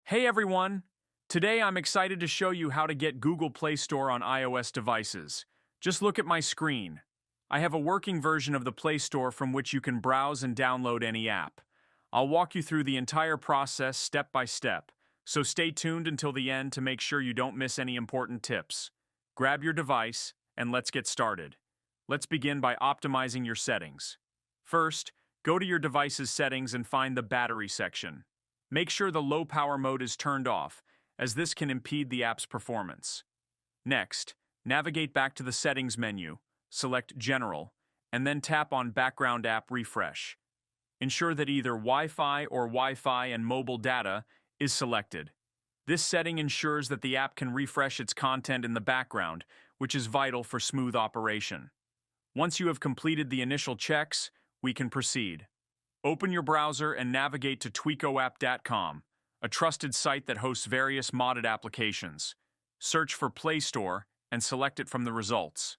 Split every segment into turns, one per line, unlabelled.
Hey everyone! Today I'm excited to show you how to get Google Play Store on iOS devices. Just look at my screen. I have a working version of the Play Store from which you can browse and download any app. I'll walk you through the entire process step by step, so stay tuned until the end to make sure you don't miss any important tips. Grab your device, and let's get started. Let's begin by optimizing your settings. First, go to your device's settings and find the battery section. Make sure the low power mode is turned off, as this can impede the app's performance. Next, navigate back to the Settings menu, select General, and then tap on Background App Refresh. Ensure that either Wi-Fi or Wi-Fi and mobile data is selected. This setting ensures that the app can refresh its content in the background, which is vital for smooth operation. Once you have completed the initial checks, we can proceed. Open your browser and navigate to tweakoapp.com, a trusted site that hosts various modded applications. Search for Play Store and select it from the results.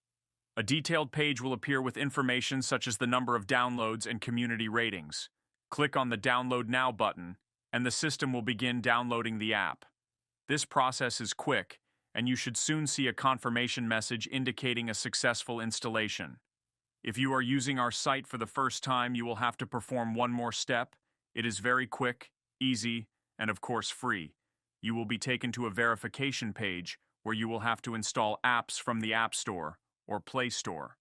A detailed page will appear with information such as the number of downloads and community ratings. Click on the Download Now button, and the system will begin downloading the app. This process is quick, and you should soon see a confirmation message indicating a successful installation. If you are using our site for the first time, you will have to perform one more step. It is very quick, easy, and of course free. You will be taken to a verification page where you will have to install apps from the App Store or Play Store.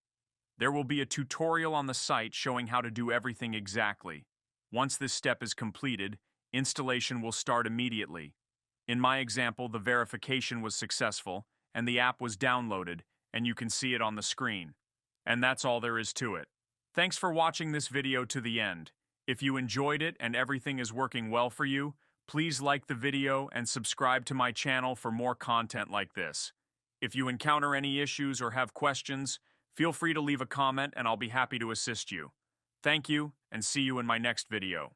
There will be a tutorial on the site showing how to do everything exactly. Once this step is completed, installation will start immediately. In my example, the verification was successful, and the app was downloaded, and you can see it on the screen. And that's all there is to it. Thanks for watching this video to the end. If you enjoyed it and everything is working well for you, please like the video and subscribe to my channel for more content like this. If you encounter any issues or have questions, feel free to leave a comment and I'll be happy to assist you. Thank you, and see you in my next video.